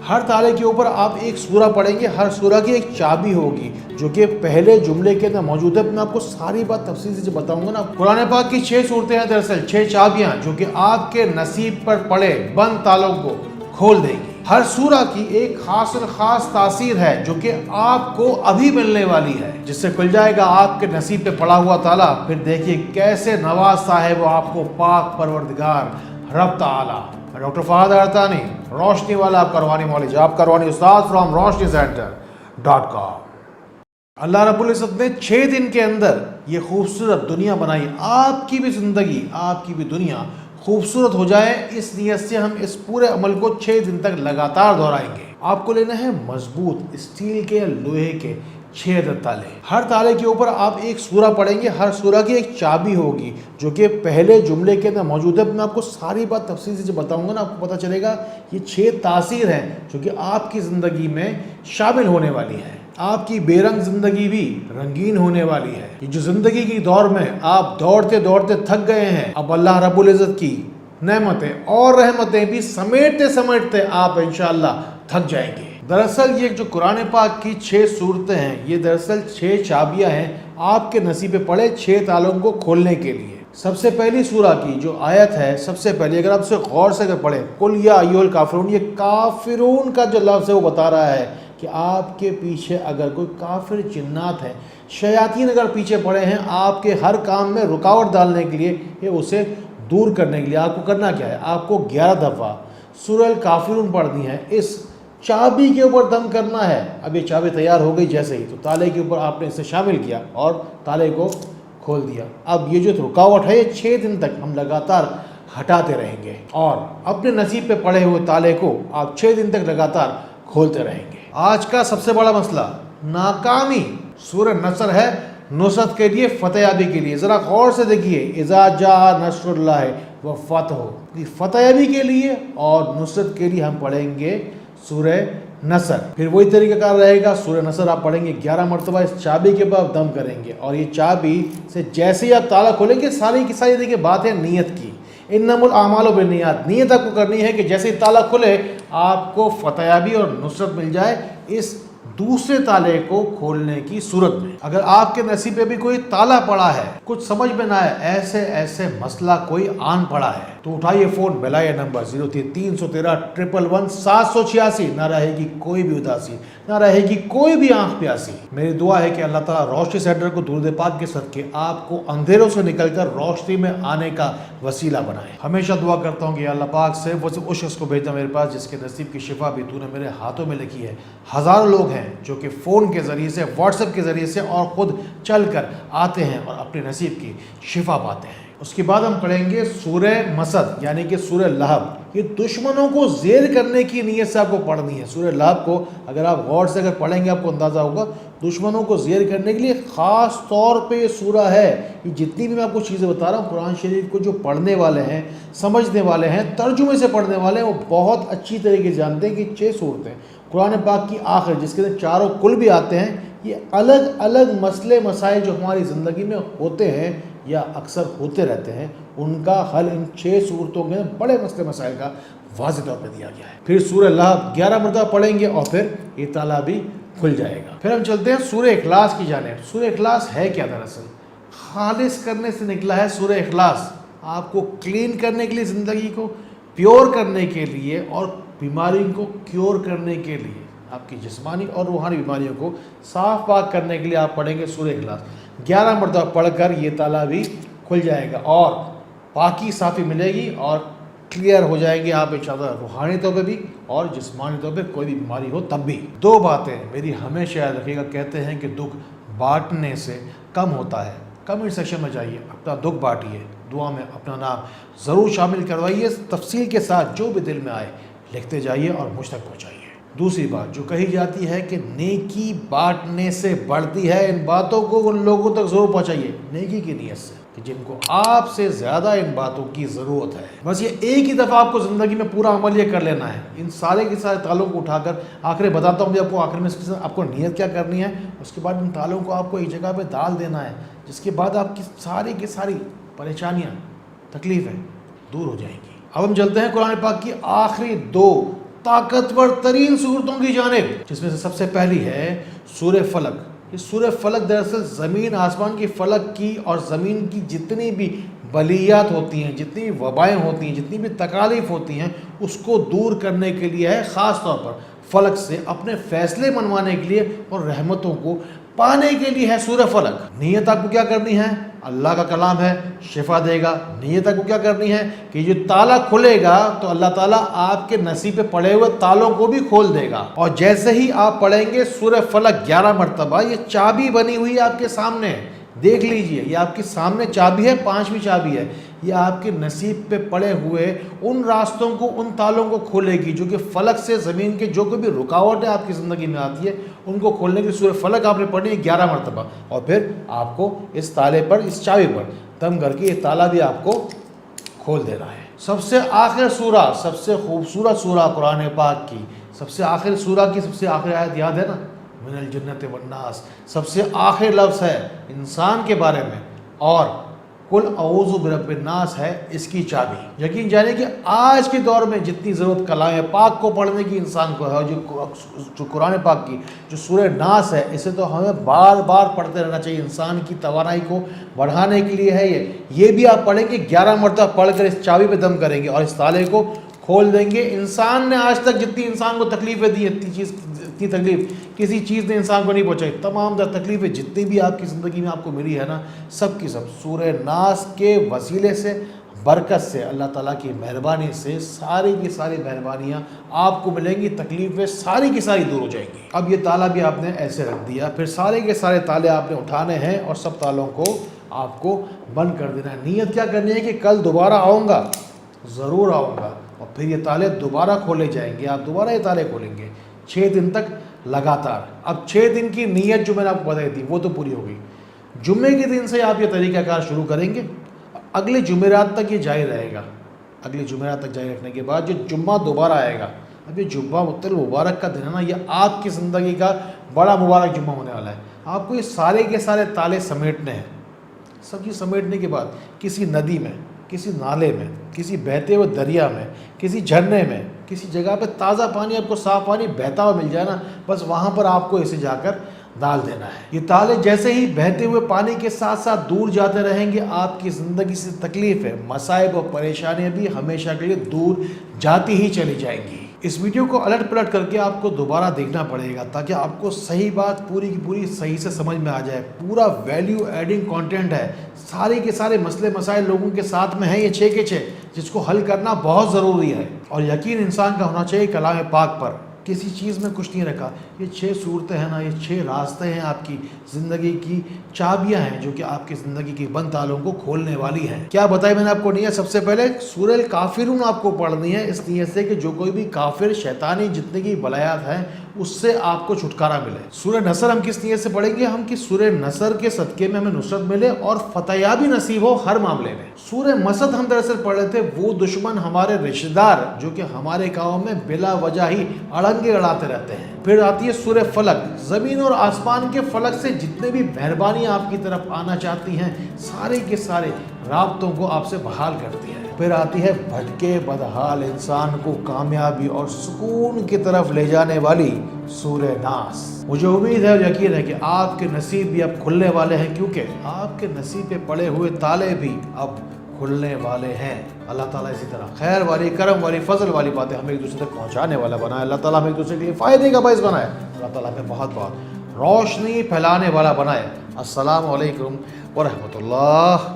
ہر تالے کے اوپر آپ ایک سورہ پڑھیں گے، ہر سورہ کی ایک چابی ہوگی جو کہ پہلے جملے کے اندر موجود ہے۔ میں آپ کو ساری بات تفصیل سے بتاؤں گا نا۔ قرآن پاک کی 6 صورتیں ہیں، دراصل 6 چابیاں جو کہ آپ کے نصیب پر پڑے بند تالوں کو کھول دیں گی۔ ہر سورہ کی ایک خاص تاثیر ہے جو کہ آپ کو ابھی ملنے والی ہے، جس سے کھل جائے گا آپ کے نصیب پہ پڑا ہوا تالا۔ پھر دیکھیے کیسے نوازتا ہے وہ آپ کو پاک پروردگار رب تعالی۔ ڈاکٹر فہد ارتانی، روشنی والا آپ کا روحانی مولوی، آپ کا روحانی استاد فرام roshnicenter.com۔ اللہ رب العزت نے 6 دن کے اندر یہ خوبصورت دنیا بنائی۔ آپ کی بھی زندگی، آپ کی بھی دنیا خوبصورت ہو جائے، اس نیت سے ہم اس پورے عمل کو 6 دن تک لگاتار دہرائیں گے۔ آپ کو لینا ہے مضبوط اسٹیل کے یا لوہے کے 6 عدد تالے۔ ہر تالے کے اوپر آپ ایک سورہ پڑھیں گے، ہر سورہ کی ایک چابی ہوگی جو کہ پہلے جملے کے اندر موجود ہے۔ میں آپ کو ساری بات تفصیل سے بتاؤں گا نا، آپ کو پتہ چلے گا یہ 6 تاثیر ہیں جو کہ آپ کی زندگی میں شامل ہونے والی ہیں۔ آپ کی بے رنگ زندگی بھی رنگین ہونے والی ہے۔ یہ جو زندگی کی دور میں آپ دوڑتے دوڑتے تھک گئے ہیں، اب اللہ رب العزت کی نعمتیں اور رحمتیں بھی سمیٹتے آپ انشاءاللہ تھک جائیں گے۔ دراصل یہ جو قرآن پاک کی 6 صورتیں ہیں، یہ دراصل 6 چابیاں ہیں آپ کے نصیب پہ پڑے 6 تالوں کو کھولنے کے لیے۔ سب سے پہلی سورہ کی جو آیت ہے، سب سے پہلی اگر آپ اسے غور سے اگر پڑھیں، قل یا ایھا الکافرون، یہ کافرون کا جو لفظ ہے وہ بتا رہا ہے کہ آپ کے پیچھے اگر کوئی کافر جنات ہے، شیاطین اگر پیچھے پڑے ہیں آپ کے ہر کام میں رکاوٹ ڈالنے کے لیے، یہ اسے دور کرنے کے لیے آپ کو کرنا کیا ہے؟ آپ کو 11 دفعہ سورہ الکافرون پڑھنی ہے، اس چابی کے اوپر دم کرنا ہے۔ اب یہ چابی تیار ہو گئی جیسے ہی، تو تالے کے اوپر آپ نے اسے شامل کیا اور تالے کو کھول دیا۔ اب یہ جو رکاوٹ ہے یہ 6 دن تک ہم لگاتار ہٹاتے رہیں گے اور اپنے نصیب پہ پڑے ہوئے تالے کو آپ 6 دن تک لگاتار کھولتے رہیں گے۔ آج کا سب سے بڑا مسئلہ ناکامی سورہ نصر ہے، نصرت کے لیے، فتح یابی کے لیے۔ ذرا غور سے دیکھیے، اذا جاء نصر اللہ وفتح، فتح یابی کے لیے اور نصرت کے لیے ہم پڑھیں گے سورہ نصر۔ پھر وہی طریقہ کار رہے گا، سورہ نصر آپ پڑھیں گے 11 مرتبہ، اس چابی کے بعد دم کریں گے اور یہ چابی سے جیسے ہی آپ تالا کھولیں گے، ساری کی ساری دیکھیں بات ہے نیت کی۔ انما الاعمال بالنیات، نیت آپ کو کرنی ہے کہ جیسے ہی تالا کھلے آپ کو فتح یابی اور نصرت مل جائے اس دوسرے تالے کو کھولنے کی صورت میں۔ اگر آپ کے نصیب پہ بھی کوئی تالا پڑا ہے، کچھ سمجھ میں نہ آئے، ایسے مسئلہ کوئی آن پڑا ہے، تو اٹھائیے فون، بلائیے نمبر 0313 نہ رہے گی کوئی بھی اداسی، نہ رہے گی کوئی بھی آنکھ پیاسی۔ میری دعا ہے کہ اللہ تعالیٰ روشنی سینٹر کو درود پاک کے صدقے آپ کو اندھیروں سے نکل کر روشنی میں آنے کا وسیلہ بنائے۔ ہمیشہ دعا کرتا ہوں کہ اللہ پاک سے وہ اس شخص کو بھیجنا میرے پاس جس کے نصیب کی شفا بھی تو نے میرے ہاتھوں میں لکھی ہے۔ ہزاروں لوگ ہیں جو کہ فون کے ذریعے سے، واٹس ایپ کے ذریعے سے اور خود چل کر آتے ہیں اور اپنے نصیب کی شفا پاتے ہیں۔ اس کے بعد ہم پڑھیں گے سورہ مسد یعنی کہ سورہ لہب۔ یہ دشمنوں کو زیر کرنے کی نیت سے آپ کو پڑھنی ہے۔ سورہ لہب کو اگر آپ غور سے اگر پڑھیں گے آپ کو اندازہ ہوگا، دشمنوں کو زیر کرنے کے لیے خاص طور پہ یہ سورہ ہے۔ یہ جتنی بھی میں آپ کو چیزیں بتا رہا ہوں، قرآن شریف کو جو پڑھنے والے ہیں، سمجھنے والے ہیں، ترجمے سے پڑھنے والے ہیں، وہ بہت اچھی طریقے سے جانتے ہیں کہ 6 صورتیں قرآن پاک کی آخر جس کے اندر چاروں کل بھی آتے ہیں، یہ الگ الگ مسئلے مسائل جو ہماری زندگی میں ہوتے ہیں یا اکثر ہوتے رہتے ہیں، ان کا حل ان 6 صورتوں میں بڑے مسئلے مسائل کا واضح طور پہ دیا گیا ہے۔ پھر سورہ لہب 11 مرتبہ پڑھیں گے اور پھر یہ تالا بھی کھل جائے گا۔ پھر ہم چلتے ہیں سورہ اخلاص کی جانب۔ سورہ اخلاص ہے کیا؟ دراصل خالص کرنے سے نکلا ہے سورہ اخلاص، آپ کو کلین کرنے کے لیے، زندگی کو پیور کرنے کے لیے اور بیماری کو کیور کرنے کے لیے، آپ کی جسمانی اور روحانی بیماریوں کو صاف پاک کرنے کے لیے آپ پڑھیں گے سورہ اخلاص۔ 11 مرتبہ پڑھ کر یہ تالا بھی کھل جائے گا اور پاکی صافی ملے گی اور کلیئر ہو جائیں گے آپ انشاءاللہ، روحانی طور پہ بھی اور جسمانی طور پہ کوئی بھی بیماری ہو تب بھی۔ 2 باتیں میری ہمیشہ یاد رکھیے گا، کہتے ہیں کہ دکھ بانٹنے سے کم ہوتا ہے۔ کمنٹ سیکشن میں جائیے، اپنا دکھ بانٹیے، دعا میں اپنا نام ضرور شامل کروائیے، تفصیل کے ساتھ جو بھی دل میں آئے لکھتے جائیے اور مجھ تک پہنچائیے۔ دوسری بات جو کہی جاتی ہے کہ نیکی بانٹنے سے بڑھتی ہے، ان باتوں کو ان لوگوں تک ضرور پہنچائیے نیکی کی نیت سے کہ جن کو آپ سے زیادہ ان باتوں کی ضرورت ہے۔ بس یہ ایک ہی دفعہ آپ کو زندگی میں پورا عمل یہ کر لینا ہے، ان سارے کے سارے تالوں کو اٹھا کر آخر بتاتا ہوں آپ کو، آخر میں آپ کو نیت کیا کرنی ہے، اس کے بعد ان تالوں کو آپ کو ایک جگہ پہ ڈال دینا ہے، جس کے بعد آپ کی ساری پریشانیاں، تکلیفیں دور ہو جائیں گی۔ اب ہم چلتے ہیں قرآن پاک کی آخری 2 طاقتور ترین صورتوں کی جانب، جس میں سے سب سے پہلی ہے سورہ فلق۔ یہ سورہ فلق دراصل زمین آسمان کی فلک کی اور زمین کی جتنی بھی بلیات ہوتی ہیں، جتنی بھی وبائیں ہوتی ہیں، جتنی بھی تکالیف ہوتی ہیں، اس کو دور کرنے کے لیے ہے، خاص طور پر فلک سے اپنے فیصلے منوانے کے لیے اور رحمتوں کو پانے کے لیے ہے سورہ فلق۔ نیت آپ کو کیا کرنی ہے؟ اللہ کا کلام ہے، شفا دے گا۔ نیت آپ کو کیا کرنی ہے کہ جو تالا کھلے گا تو اللہ تعالیٰ آپ کے نصیب پہ پڑے ہوئے تالوں کو بھی کھول دے گا۔ اور جیسے ہی آپ پڑھیں گے سورہ فلق 11 مرتبہ، یہ چابی بنی ہوئی ہے آپ کے سامنے، دیکھ لیجئے، یہ آپ کے سامنے چابی ہے، 5ویں چابی ہے، یہ آپ کے نصیب پہ پڑے ہوئے ان راستوں کو، ان تالوں کو کھولے گی جو کہ فلک سے زمین کے جو کوئی بھی رکاوٹیں آپ کی زندگی میں آتی ہے ان کو کھولنے کی سورہ فلق آپ نے پڑھنی ہے 11 مرتبہ، اور پھر آپ کو اس تالے پر، اس چابی پر دم کر کے یہ تالا بھی آپ کو کھول دے رہا ہے۔ سب سے آخر سورہ، سب سے خوبصورت سورہ قرآن پاک کی سب سے آخر سورہ کی سب سے آخر آیت یاد ہے نا؟ من الجنت والناس، سب سے آخر لفظ ہے انسان کے بارے میں، اور قل اعوذ برب الناس ہے اس کی چابی۔ یقین جانے کہ آج کے دور میں جتنی ضرورت کلام پاک کو پڑھنے کی انسان کو ہے، جو قرآن پاک کی جو سورہ ناس ہے، اسے تو ہمیں بار بار پڑھتے رہنا چاہیے، انسان کی توانائی کو بڑھانے کے لیے ہے یہ بھی آپ پڑھیں گے 11 مرتبہ پڑھ کر اس چابی پہ دم کریں گے اور اس تالے کو کھول دیں گے۔ انسان نے آج تک جتنی انسان کو تکلیفیں دی، اتنی تکلیف کسی چیز نے انسان کو نہیں پہنچائی۔ تمام در تکلیفیں جتنی بھی آپ کی زندگی میں آپ کو ملی ہے نا، سب کی سب سورہ ناس کے وسیلے سے، برکت سے، اللہ تعالیٰ کی مہربانی سے ساری کی ساری مہربانیاں آپ کو ملیں گی، تکلیفیں ساری کی ساری دور ہو جائیں گی۔ اب یہ تالا بھی آپ نے ایسے رکھ دیا، پھر سارے کے سارے تالے آپ نے اٹھانے ہیں اور سب تالوں کو آپ کو بند کر دینا ہے۔ نیت کیا کرنی ہے کہ کل دوبارہ آؤں گا، ضرور آؤں گا، اور پھر یہ تالے دوبارہ کھولے جائیں گے، آپ دوبارہ یہ تالے کھولیں گے 6 دن تک لگاتار۔ اب 6 دن کی نیت جو میں نے آپ کو بتائی تھی وہ تو پوری ہو گئی۔ جمعے کے دن سے آپ یہ طریقہ کار شروع کریں گے، اگلے جمعرات تک یہ جاری رہے گا۔ اگلے جمعرات تک جاری رکھنے کے بعد جو جمعہ دوبارہ آئے گا، اب یہ جمعہ مبارک کا دن ہے نا، یہ آپ کی زندگی کا بڑا مبارک جمعہ ہونے والا ہے۔ آپ کو یہ سارے کے سارے تالے سمیٹنے ہیں۔ سب چیز سمیٹنے کے بعد کسی ندی میں، کسی نالے میں، کسی بہتے ہوئے دریا میں، کسی جھرنے میں، کسی جگہ پہ تازہ پانی، آپ کو صاف پانی بہتا ہوا مل جائے نا، بس وہاں پر آپ کو اسے جا کر ڈال دینا ہے۔ یہ تالے جیسے ہی بہتے ہوئے پانی کے ساتھ ساتھ دور جاتے رہیں گے، آپ کی زندگی سے تکلیفیں، مسائب اور پریشانیاں بھی ہمیشہ کے لیے دور جاتی ہی چلی جائیں گی۔ اس ویڈیو کو الٹ پلٹ کر کے آپ کو دوبارہ دیکھنا پڑے گا تاکہ آپ کو صحیح بات پوری کی پوری صحیح سے سمجھ میں آ جائے۔ پورا ویلیو ایڈنگ کانٹینٹ ہے، سارے کے سارے مسئلے مسائل لوگوں کے ساتھ میں ہیں، یہ 6 کے 6، جس کو حل کرنا بہت ضروری ہے، اور یقین انسان کا ہونا چاہیے کلام پاک پر۔ کسی چیز میں کچھ نہیں رکھا، یہ 6 صورتیں ہیں نا، یہ 6 راستے ہیں، آپ کی زندگی کی چابیاں ہیں جو کہ آپ کی زندگی کی بند تالوں کو کھولنے والی ہیں۔ کیا بتائی میں نے آپ کو نیت؟ سب سے پہلے سورہ الکافرون آپ کو پڑھنی ہے، اس نیت سے کہ جو کوئی بھی کافر شیطانی جتنے کی بلایات ہیں اس سے آپ کو چھٹکارا ملے۔ سورہ نصر ہم کس نیت سے پڑھیں گے؟ ہم کہ سورہ نصر کے صدقے میں ہمیں نصرت ملے اور فتح یابی نصیب ہو ہر معاملے میں۔ سورہ مسد ہم دراصل پڑھ رہے تھے، وہ دشمن ہمارے رشتہ دار جو کہ ہمارے کاموں میں بلا وجہ ہی اڑنگے اڑاتے رہتے ہیں۔ پھر آتی ہے سورہ فلق، زمین اور آسمان کے فلک سے جتنے بھی مہربانیاں آپ کی طرف آنا چاہتی ہیں سارے کے سارے رابطوں کو آپ سے بحال کرتی ہے۔ پھر آتی ہے بھٹکے بدحال انسان کو کامیابی اور سکون کی طرف لے جانے والی سورہ ناس۔ مجھے امید ہے اور یقین ہے کہ آپ کے نصیب بھی اب کھلنے والے ہیں، کیونکہ آپ کے نصیب پہ پڑے ہوئے تالے بھی اب کھلنے والے ہیں۔ اللہ تعالیٰ اسی طرح خیر والی، کرم والی، فضل والی باتیں ہمیں ایک دوسرے تک پہنچانے والا بنائے۔ اللہ تعالیٰ ہمیں ایک دوسرے کے لیے فائدے کا باعث بنائے۔ اللہ تعالیٰ ہمیں بہت بہت روشنی پھیلانے والا بنائے۔ السلام علیکم ورحمۃ اللہ۔